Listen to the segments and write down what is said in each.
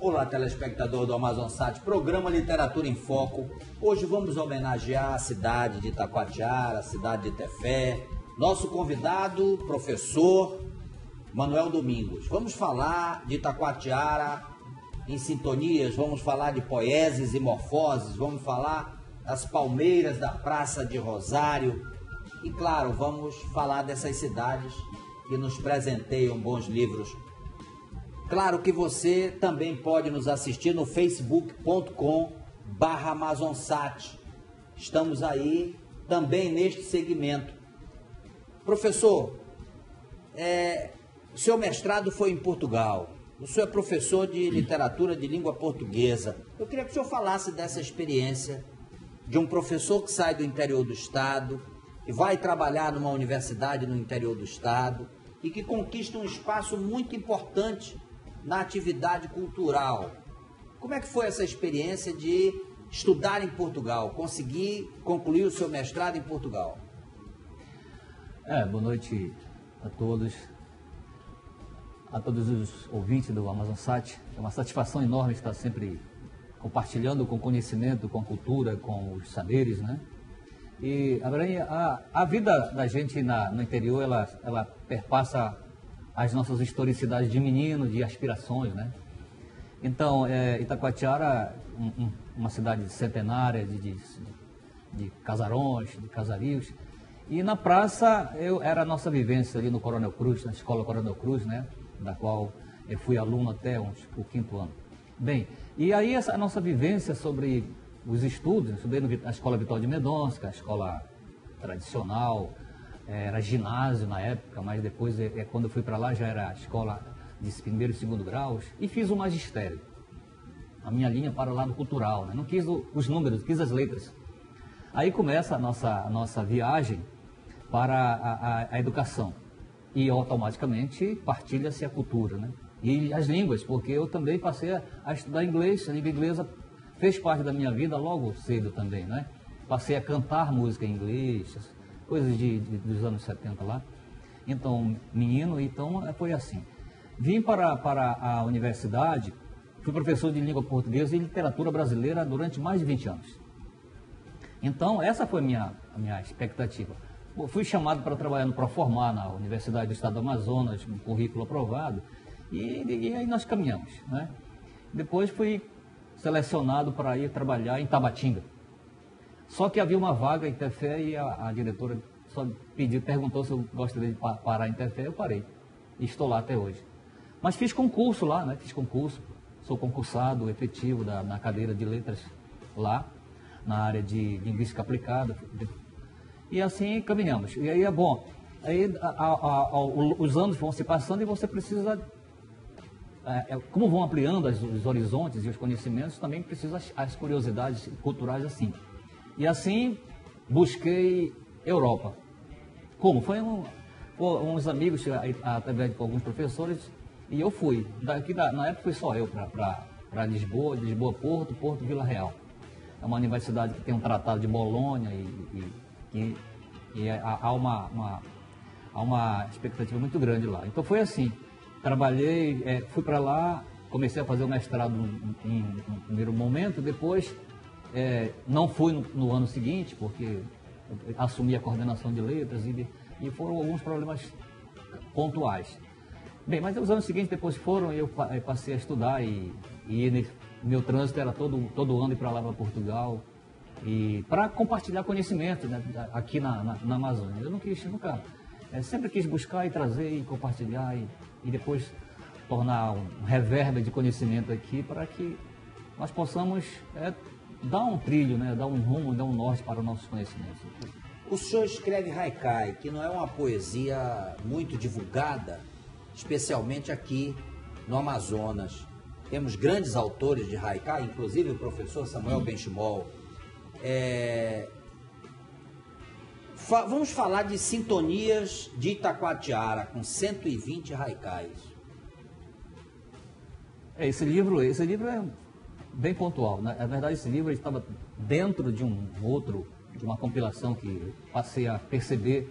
Olá, telespectador do AmazonSat, programa Literatura em Foco. Hoje vamos homenagear a cidade de Itacoatiara, a cidade de Tefé. Nosso convidado, professor Manuel Domingos. Vamos falar de Itacoatiara em sintonias, vamos falar de poieses e morfoses, vamos falar das palmeiras da Praça de Rosário e, claro, vamos falar dessas cidades que nos presenteiam bons livros. Claro que você também pode nos assistir no facebook.com/AmazonSat. Estamos aí também neste segmento. Professor, o seu mestrado foi em Portugal. O senhor é professor de literatura de língua portuguesa. Eu queria que o senhor falasse dessa experiência de um professor que sai do interior do estado, que vai trabalhar numa universidade no interior do estado e que conquista um espaço muito importante na atividade cultural. Como é que foi essa experiência de estudar em Portugal, conseguir concluir o seu mestrado em Portugal? Boa noite a todos os ouvintes do AmazonSat. É uma satisfação enorme estar sempre compartilhando com conhecimento, com cultura, com os saberes, né? E a vida da gente no interior, ela perpassa as nossas historicidades de menino, de aspirações, né? Então, Itacoatiara, uma cidade centenária de casarões, de casarios, e na praça era a nossa vivência ali no Coronel Cruz, na escola Coronel Cruz, né? Da qual eu fui aluno até o 5º ano. Bem, e aí a nossa vivência sobre os estudos, eu estudei na Escola Vitória de Mendonça, a escola tradicional, era ginásio na época, mas depois, quando eu fui para lá, já era escola de 1º e 2º graus, e fiz o magistério. A minha linha para lá no cultural, né? Não quis os números, quis as letras. Aí começa a nossa viagem para a educação, e automaticamente partilha-se a cultura, né? E as línguas, porque eu também passei a estudar inglês, a língua inglesa fez parte da minha vida logo cedo também, né? Passei a cantar música em inglês, coisas dos anos 70 lá. Então, menino, então foi assim. Vim para a universidade, fui professor de língua portuguesa e literatura brasileira durante mais de 20 anos. Então, essa foi a minha expectativa. Fui chamado para trabalhar no Proformar, na Universidade do Estado do Amazonas, um currículo aprovado, e aí nós caminhamos, né? Depois fui selecionado para ir trabalhar em Tabatinga. Só que havia uma vaga em Tefé e a diretora só perguntou se eu gostaria de parar em Tefé, eu parei. E estou lá até hoje. Mas fiz concurso lá, né? Fiz concurso, sou concursado efetivo na cadeira de letras lá, na área de linguística aplicada. E assim caminhamos. E aí aí os anos vão se passando e você precisa, como vão ampliando os horizontes e os conhecimentos, também precisa as curiosidades culturais assim. E assim busquei Europa. Como? Foi uns amigos, através de alguns professores, e eu fui. Na época fui só eu para Lisboa, Porto, Vila Real. É uma universidade que tem um tratado de Bolonha e há uma expectativa muito grande lá. Então foi assim, trabalhei, fui para lá, comecei a fazer o mestrado em primeiro momento, depois não fui no ano seguinte, porque assumi a coordenação de letras e foram alguns problemas pontuais. Bem, mas os anos seguintes depois foram e eu passei a estudar e meu trânsito era todo ano ir para lá, para Portugal, e para compartilhar conhecimento, né, aqui na Amazônia. Eu nunca, sempre quis buscar e trazer e compartilhar e depois tornar um revérbero de conhecimento aqui para que nós possamos dar um trilho, né, dar um rumo, dar um norte para os nossos conhecimentos. O senhor escreve haikai, que não é uma poesia muito divulgada, especialmente aqui no Amazonas. Temos grandes autores de haikai, inclusive o professor Samuel Benchimol. Vamos falar de sintonias de Itacoatiara, com 120 haikais. Esse livro é bem pontual, né? Na verdade, esse livro estava dentro de uma compilação que passei a perceber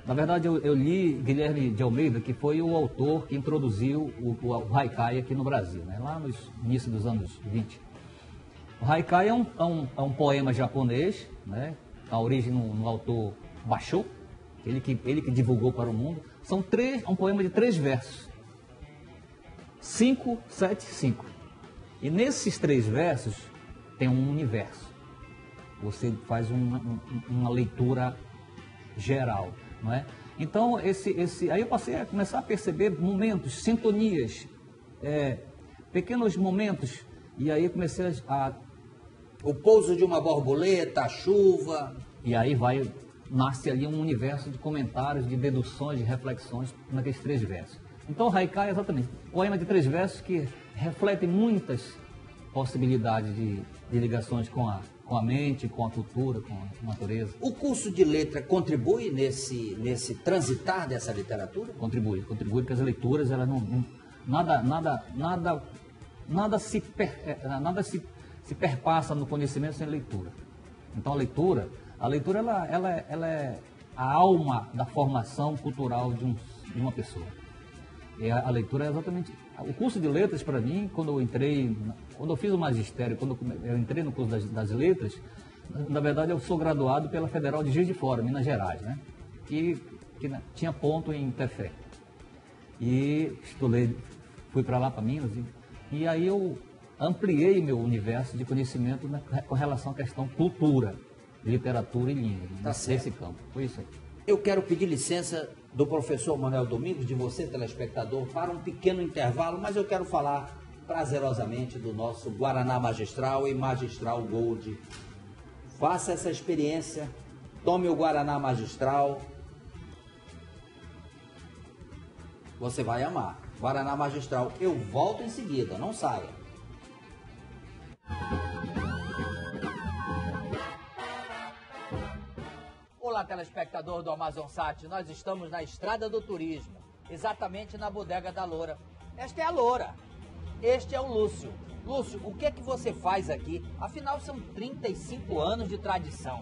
Na verdade, eu li Guilherme de Almeida, que foi o autor que introduziu o haikai aqui no Brasil, né? Lá no início dos anos 20. O haikai é um poema japonês, né? A origem no autor Basho, ele que divulgou para o mundo. É um poema de 3 versos. 5, 7, 5. E nesses 3 versos tem um universo. Você faz uma leitura geral, não é? Então, aí eu passei a começar a perceber momentos, sintonias, pequenos momentos, e aí eu comecei O pouso de uma borboleta, a chuva... E aí nasce ali um universo de comentários, de deduções, de reflexões naqueles 3 versos. Então, o haikai é exatamente um poema de 3 versos que reflete muitas possibilidades de ligações com a mente, com a cultura, com a natureza. O curso de letra contribui nesse transitar dessa literatura? Contribui, porque as leituras, elas nada se perpassa no conhecimento sem leitura. Então a leitura ela é a alma da formação cultural de uma pessoa. E a leitura é exatamente... O curso de letras, para mim, quando eu fiz o magistério, quando eu entrei no curso das letras, na verdade eu sou graduado pela Federal de Juiz de Fora, Minas Gerais, né? Que tinha ponto em Tefé. E fui para lá, para Minas, e aí eu ampliei meu universo de conhecimento com relação à questão cultura, literatura e língua, nesse campo. Foi isso aí. Eu quero pedir licença do professor Manuel Domingos, de você, telespectador, para um pequeno intervalo, mas eu quero falar prazerosamente do nosso Guaraná Magistral e Magistral Gold. Faça essa experiência, tome o Guaraná Magistral, você vai amar. Guaraná Magistral, eu volto em seguida, não saia. Olá, telespectador do Amazonsat, nós estamos na Estrada do Turismo, exatamente na Bodega da Loura. Esta é a Loura, este é o Lúcio. Lúcio, o que é que você faz aqui? Afinal, são 35 anos de tradição.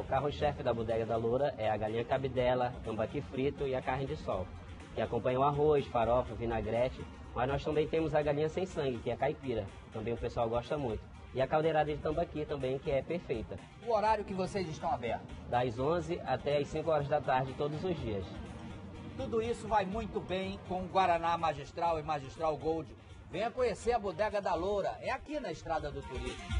O carro-chefe da Bodega da Loura é a galinha cabidela, tambaqui frito e a carne de sol, que acompanha o arroz, farofa, vinagrete, mas nós também temos a galinha sem sangue, que é caipira, também o pessoal gosta muito. E a caldeirada de tambaqui também, que é perfeita. O horário que vocês estão abertos? Das 11 até as 5 horas da tarde, todos os dias. Tudo isso vai muito bem com o Guaraná Magistral e Magistral Gold. Venha conhecer a Bodega da Loura, é aqui na Estrada do Turismo.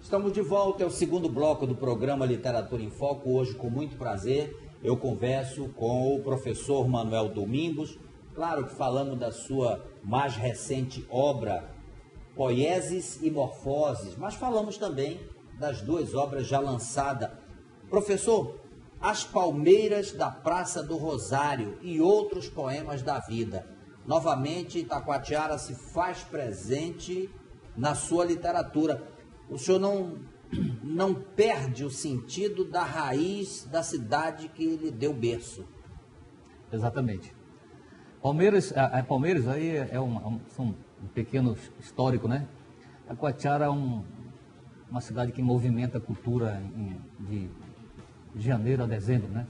Estamos de volta, é o segundo bloco do programa Literatura em Foco. Hoje, com muito prazer, eu converso com o professor Manuel Domingos. Claro que falamos da sua mais recente obra, Poieses e Morfoses, mas falamos também das 2 obras já lançadas. Professor, As Palmeiras da Praça do Rosário e Outros Poemas da Vida. Novamente, Itacoatiara se faz presente na sua literatura. O senhor não perde o sentido da raiz da cidade que lhe deu berço. Exatamente. Palmeiras aí são um pequeno histórico, né? Itacoatiara é uma cidade que movimenta a cultura de janeiro a dezembro, né?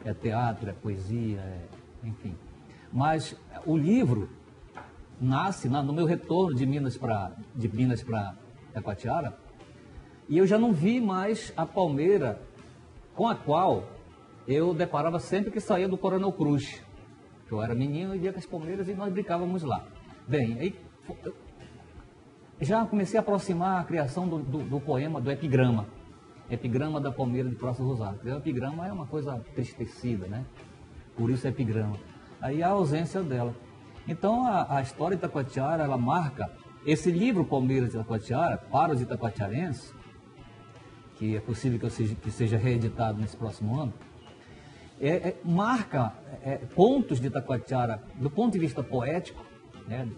É teatro, é poesia, enfim. Mas o livro nasce no meu retorno de Minas para Itacoatiara, e eu já não vi mais a palmeira com a qual eu deparava sempre que saía do Coronel Cruz. Eu era menino e via com as palmeiras e nós brincávamos lá. Bem, aí já comecei a aproximar a criação do poema, do epigrama. Epigrama da Palmeira de Praça do Rosário. O epigrama é uma coisa tristecida, né? Por isso é epigrama. Aí a ausência dela. Então a história de Itacoatiara, ela marca esse livro Palmeiras de Itacoatiara, para os itacoatiarenses, que é possível que seja reeditado nesse próximo ano, marca pontos de Itacoatiara do ponto de vista poético, né?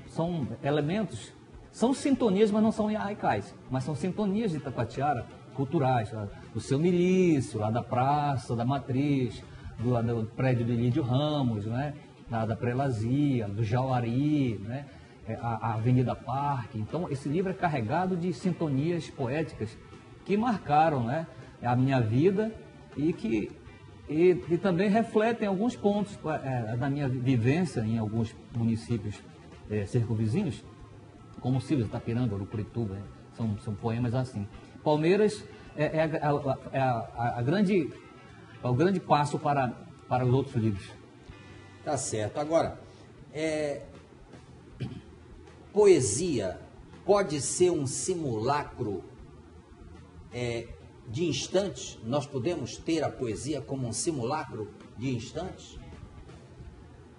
São elementos, são sintonias, mas não são arraicais, mas são sintonias de Itacoatiara culturais, do seu milício, lá da Praça da Matriz, do prédio do Lídio Ramos, né? Da Prelazia, do Jauari, né? A Avenida Parque. Então, esse livro é carregado de sintonias poéticas que marcaram, né, a minha vida e também refletem alguns pontos da minha vivência em alguns municípios circunvizinhos, como Silves, Itapiranga, Urucurituba, né? São poemas assim. Palmeiras é o grande passo para os outros livros. Tá certo. Agora, poesia pode ser um simulacro de instantes? Nós podemos ter a poesia como um simulacro de instantes?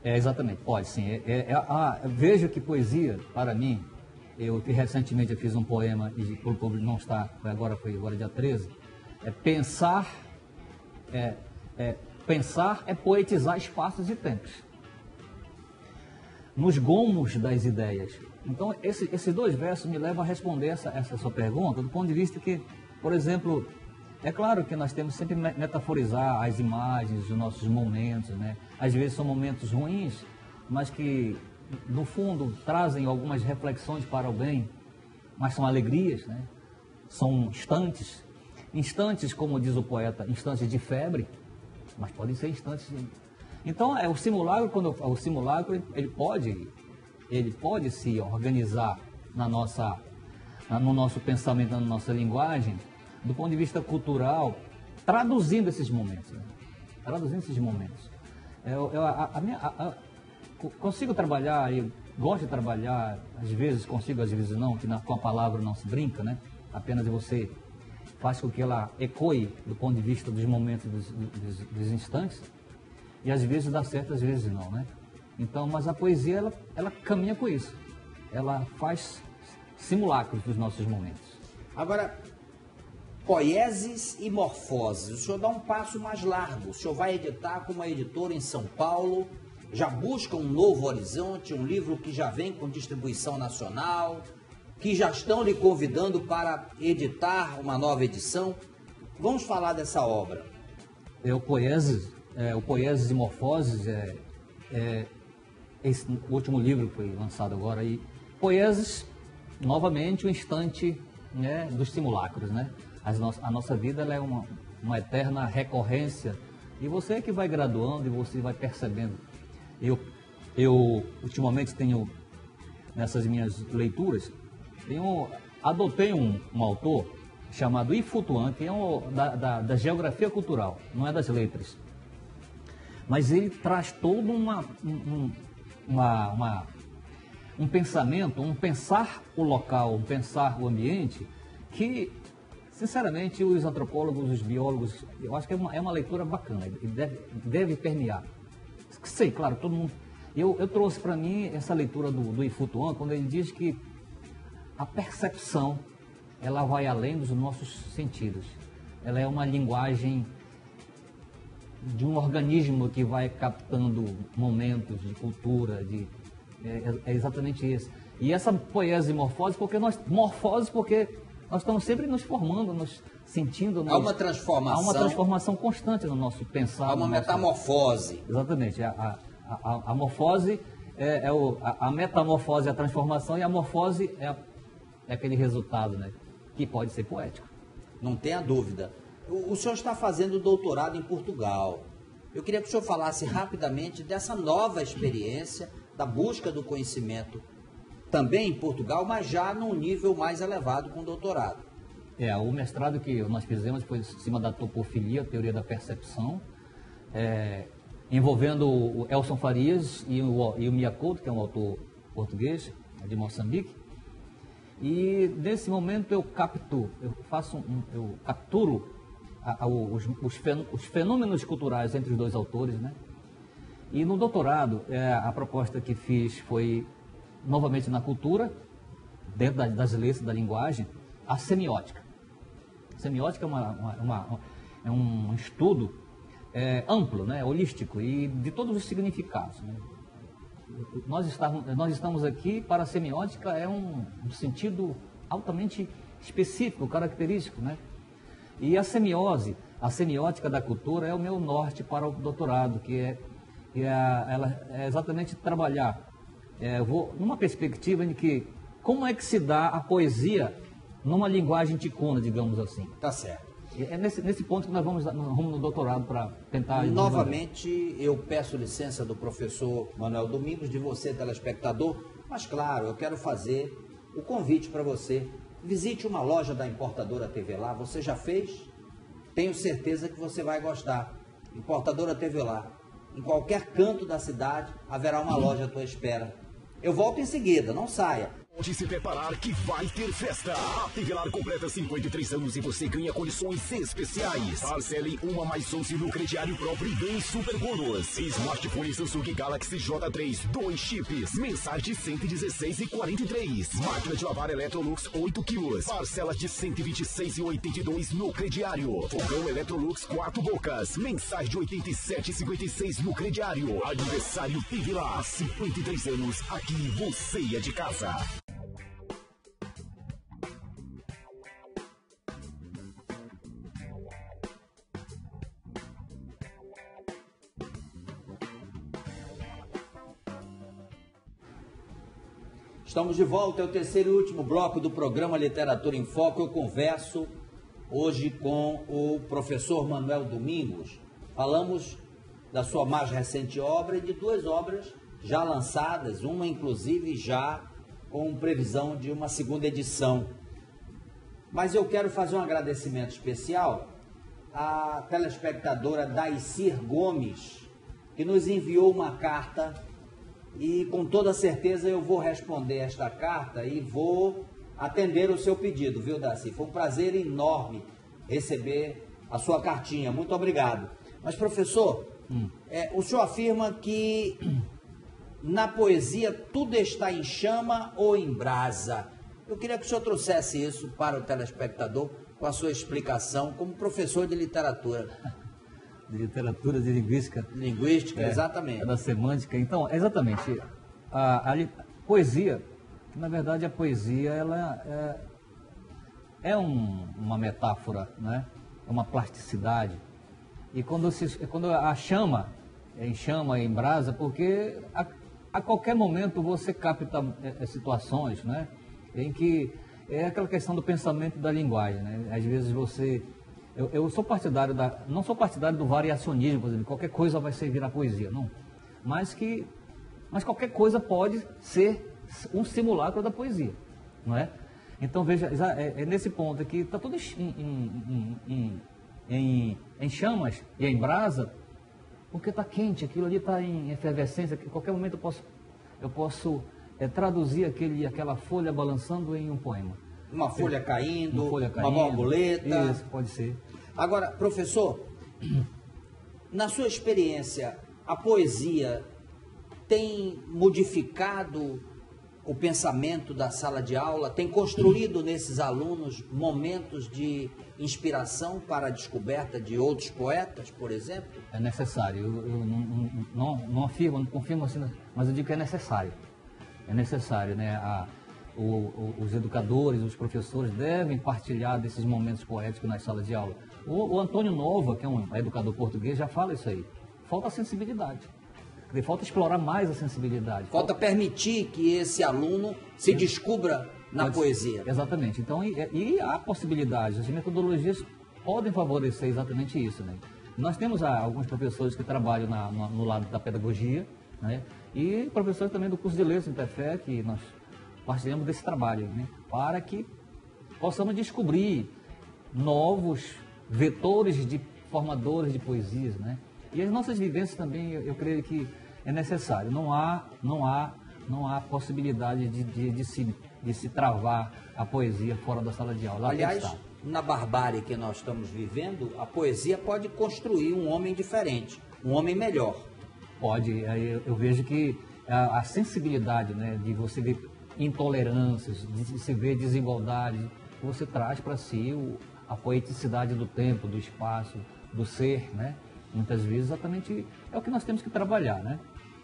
Exatamente, pode sim. Vejo que poesia, para mim, recentemente eu fiz um poema, e por público não está, foi agora dia 13, pensar é poetizar espaços e tempos, nos gomos das ideias. Então, esses dois versos me levam a responder essa sua pergunta, do ponto de vista que, por exemplo, é claro que nós temos sempre metaforizar as imagens, os nossos momentos, né? Às vezes são momentos ruins, mas que, no fundo, trazem algumas reflexões para alguém, mas são alegrias, né? São instantes, como diz o poeta, instantes de febre, mas podem ser instantes de... Então, o simulacro, ele pode se organizar no nosso pensamento, na nossa linguagem, do ponto de vista cultural, traduzindo esses momentos. Né? Consigo trabalhar, eu gosto de trabalhar, às vezes consigo, às vezes não, que com a palavra não se brinca, né? Apenas você faz com que ela ecoe do ponto de vista dos momentos, dos instantes, e às vezes dá certo, às vezes não, né? Então, mas a poesia, ela caminha com isso. Ela faz simulacros dos nossos momentos. Agora, poieses e morfoses. O senhor dá um passo mais largo. O senhor vai editar com uma editora em São Paulo, já busca um novo horizonte, um livro que já vem com distribuição nacional, que já estão lhe convidando para editar uma nova edição. Vamos falar dessa obra. O Poieses e Morfoses esse último livro que foi lançado agora. E Poieses, novamente, o instante, né, dos simulacros, né? A nossa vida, ela é uma eterna recorrência, e você é que vai graduando e você vai percebendo. Eu ultimamente tenho, nessas minhas leituras, adotei um autor chamado Ifutuan, que é da geografia cultural, não é das letras. Mas ele traz todo um pensamento, um pensar o local, um pensar o ambiente, que, sinceramente, os antropólogos, os biólogos, eu acho que é uma leitura bacana, e deve permear. Sei, claro, todo mundo... Eu trouxe para mim essa leitura do Ifutuan, quando ele diz que a percepção, ela vai além dos nossos sentidos. Ela é uma linguagem de um organismo que vai captando momentos de cultura, é exatamente isso. E essa poesia e morfose, porque nós estamos sempre nos formando, nos sentindo. Há uma transformação. Há uma transformação constante no nosso pensar. Há uma metamorfose. Exatamente. A morfose a metamorfose é a transformação, e a morfose é aquele resultado, né, que pode ser poético. Não tenha dúvida. O senhor está fazendo doutorado em Portugal. Eu queria que o senhor falasse rapidamente dessa nova experiência da busca do conhecimento também em Portugal, mas já num nível mais elevado com o doutorado. O mestrado que nós fizemos foi em cima da topofilia, teoria da percepção, envolvendo o Elson Farias e o Mia Couto, que é um autor português de Moçambique. E nesse momento eu capturo os fenômenos culturais entre os dois autores, né? E no doutorado, a proposta que fiz foi novamente na cultura, dentro das letras da linguagem, a semiótica. A semiótica é um estudo amplo, né, holístico e de todos os significados, né? Nós estamos aqui para a semiótica, é um sentido altamente específico, característico, né? E a semiótica da cultura é o meu norte para o doutorado, ela é exatamente trabalhar, numa perspectiva em que, como é que se dá a poesia numa linguagem ticuna, digamos assim. Tá certo. É nesse ponto que nós vamos rumo no doutorado para tentar... Novamente, eu peço licença do professor Manuel Domingos, de você, telespectador, mas claro, eu quero fazer o convite para você. Visite uma loja da Importadora TV Lá. Você já fez? Tenho certeza que você vai gostar. Importadora TV Lá. Em qualquer canto da cidade haverá uma loja à tua espera. Eu volto em seguida, não saia. Pode se preparar que vai ter festa. A TV Lar completa 53 anos e você ganha condições especiais. Parcele uma mais 11 no crediário próprio e ganhe super bônus. Smartphone Samsung Galaxy J3, 2 chips. Mensais de 116,43. Máquina de lavar Electrolux 8 quilos. Parcelas de 126,82 no crediário. Fogão Electrolux 4 bocas. Mensais de 87,56 no crediário. Aniversário TV Lar. 53 anos. Aqui você é de casa. Estamos de volta, é o terceiro e último bloco do programa Literatura em Foco. Eu converso hoje com o professor Manuel Domingos. Falamos da sua mais recente obra e de duas obras já lançadas, uma inclusive já com previsão de uma segunda edição. Mas eu quero fazer um agradecimento especial à telespectadora Daicir Gomes, que nos enviou uma carta. E com toda certeza eu vou responder esta carta e vou atender o seu pedido, viu, Daci? Foi um prazer enorme receber a sua cartinha. Muito obrigado. Mas, professor, o senhor afirma que na poesia tudo está em chama ou em brasa. Eu queria que o senhor trouxesse isso para o telespectador com a sua explicação como professor de literatura. De literatura, de linguística. Linguística, exatamente. Da semântica. Então, exatamente. A poesia, na verdade, a poesia ela é uma metáfora, né? É uma plasticidade. E quando a chama, em chama, em brasa, porque a qualquer momento você capta situações, né? Em que é aquela questão do pensamento da linguagem, né? Às vezes você... Eu sou partidário não sou partidário do variacionismo, por exemplo, qualquer coisa vai servir à poesia, não. Mas qualquer coisa pode ser um simulacro da poesia, não é? Então veja, é nesse ponto aqui, está tudo em chamas e em brasa, porque está quente, aquilo ali está em efervescência, que a qualquer momento eu posso traduzir aquela folha balançando em um poema. Uma folha caindo, uma borboleta. Isso, pode ser. Agora, professor, na sua experiência, a poesia tem modificado o pensamento da sala de aula? Tem construído nesses alunos momentos de inspiração para a descoberta de outros poetas, por exemplo? É necessário. Eu não afirmo, não confirmo assim, mas eu digo que é necessário. É necessário, né? Os educadores, os professores devem partilhar desses momentos poéticos nas salas de aula. O Antônio Nova, que é um educador português, já fala isso aí. Falta sensibilidade. Falta explorar mais a sensibilidade. Falta permitir que esse aluno se descubra na poesia. Exatamente. Então, e há possibilidades. As metodologias podem favorecer exatamente isso, né? Nós temos alguns professores que trabalham no lado da pedagogia, né? E professores também do curso de letras Interfé, que nós partilhamos desse trabalho, né? Para que possamos descobrir novos vetores de formadores de poesias, né? E as nossas vivências também, eu creio que é necessário. Não há possibilidade de se travar a poesia fora da sala de aula. Lá aliás, na barbárie que nós estamos vivendo, a poesia pode construir um homem diferente, um homem melhor. Pode. Eu vejo que a sensibilidade, né, de você ver intolerâncias, de se ver desigualdade. Você traz para si a poeticidade do tempo, do espaço, do ser, né? Muitas vezes exatamente é o que nós temos que trabalhar, né?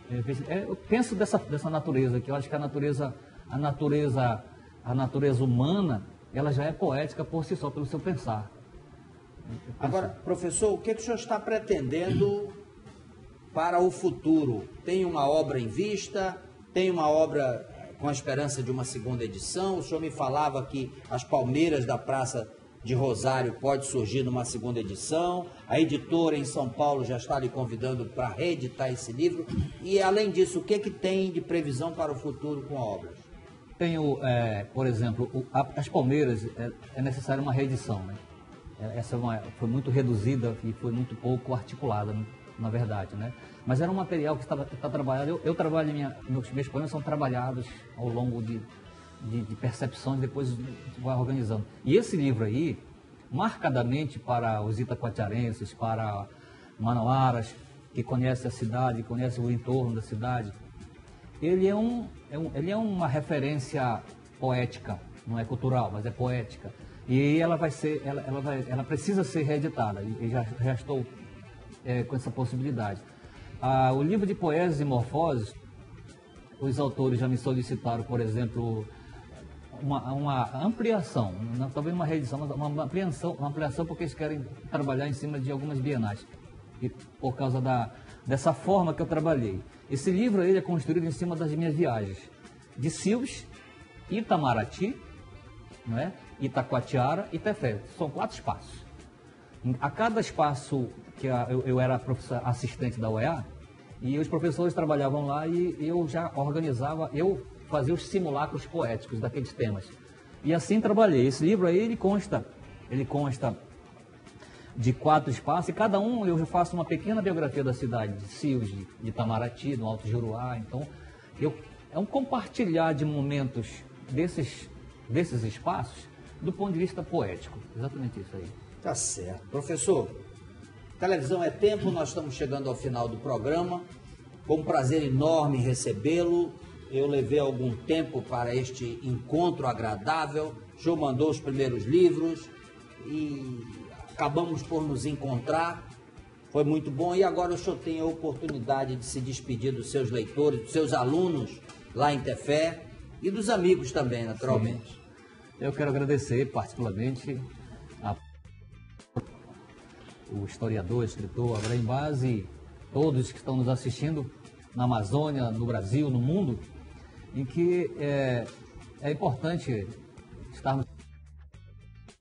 Eu penso dessa natureza, que eu acho que a natureza humana, ela já é poética por si só, pelo seu pensar. Agora, professor, o que o senhor está pretendendo para o futuro? Tem uma obra em vista? Tem uma obra com a esperança de uma segunda edição? O senhor me falava que As Palmeiras da Praça de Rosário pode surgir numa segunda edição. A editora em São Paulo já está lhe convidando para reeditar esse livro. E, além disso, o que tem de previsão para o futuro com obras? Tenho, por exemplo, As Palmeiras, é necessária uma reedição, né? Essa foi muito reduzida e foi muito pouco articulada, na verdade, né? Mas era um material que está trabalhado. Eu trabalho, meus poemas são trabalhados ao longo de percepções, depois vai organizando. E esse livro aí, marcadamente para os itacoatiarenses, para manauaras, que conhecem a cidade, conhecem o entorno da cidade, ele é uma referência poética, não é cultural, mas é poética. E ela precisa ser reeditada, e já estou com essa possibilidade. O livro de Poesias e Morfoses, os autores já me solicitaram, por exemplo, uma ampliação, talvez uma reedição, mas uma ampliação porque eles querem trabalhar em cima de algumas bienais, e por causa dessa forma que eu trabalhei. Esse livro ele é construído em cima das minhas viagens de Silves, Itamaraty, não é? Itacoatiara e Tefé. São 4 espaços. A cada espaço que eu era assistente da UEA, e os professores trabalhavam lá e eu já organizava, eu fazia os simulacros poéticos daqueles temas. E assim trabalhei. Esse livro aí, ele consta de 4 espaços, e cada um eu já faço uma pequena biografia da cidade, de Silves, de Itamaraty, no Alto Juruá. Então, é um compartilhar de momentos desses espaços do ponto de vista poético. Exatamente isso aí. Tá certo. Professor, televisão é tempo, nós estamos chegando ao final do programa. Foi um prazer enorme recebê-lo. Eu levei algum tempo para este encontro agradável. O senhor mandou os primeiros livros e acabamos por nos encontrar. Foi muito bom. E agora o senhor tem a oportunidade de se despedir dos seus leitores, dos seus alunos lá em Tefé e dos amigos também, naturalmente. Sim. Eu quero agradecer particularmente o historiador, escritor Abraham Vaz e todos que estão nos assistindo na Amazônia, no Brasil, no mundo, em que é importante estarmos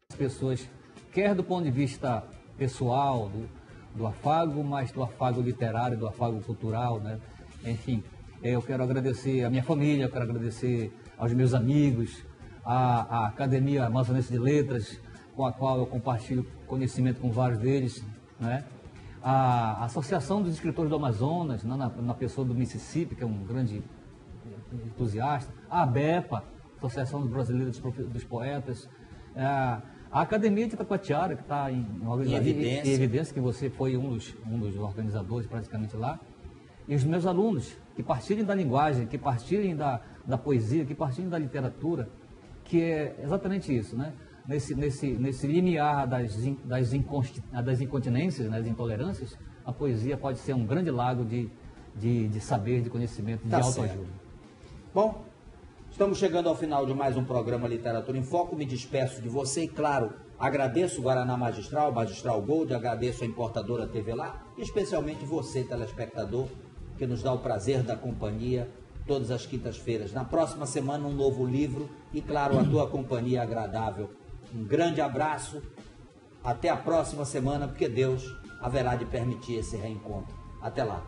as pessoas, quer do ponto de vista pessoal, do afago, mas do afago literário, do afago cultural, né? Enfim, eu quero agradecer à minha família, eu quero agradecer aos meus amigos, à Academia Amazonense de Letras, com a qual eu compartilho conhecimento com vários deles, né? A Associação dos Escritores do Amazonas, na pessoa do Mississippi, que é um grande entusiasta, a ABEPA, Associação Brasileira dos Poetas, a Academia de Itacoatiara, que está em evidência, que você foi um dos organizadores praticamente lá, e os meus alunos, que partilhem da linguagem, que partilhem da poesia, que partilhem da literatura, que é exatamente isso, né? Nesse limiar das incontinências, das intolerâncias, a poesia pode ser um grande lago de saber, de conhecimento, de autoajuda. Bom, estamos chegando ao final de mais um programa Literatura em Foco. Me despeço de você e, claro, agradeço o Guaraná Magistral Gold, agradeço a importadora TV Lá, e especialmente você, telespectador, que nos dá o prazer da companhia todas as quintas-feiras. Na próxima semana, um novo livro e, claro, a tua companhia agradável. Um grande abraço, até a próxima semana, porque Deus haverá de permitir esse reencontro. Até lá.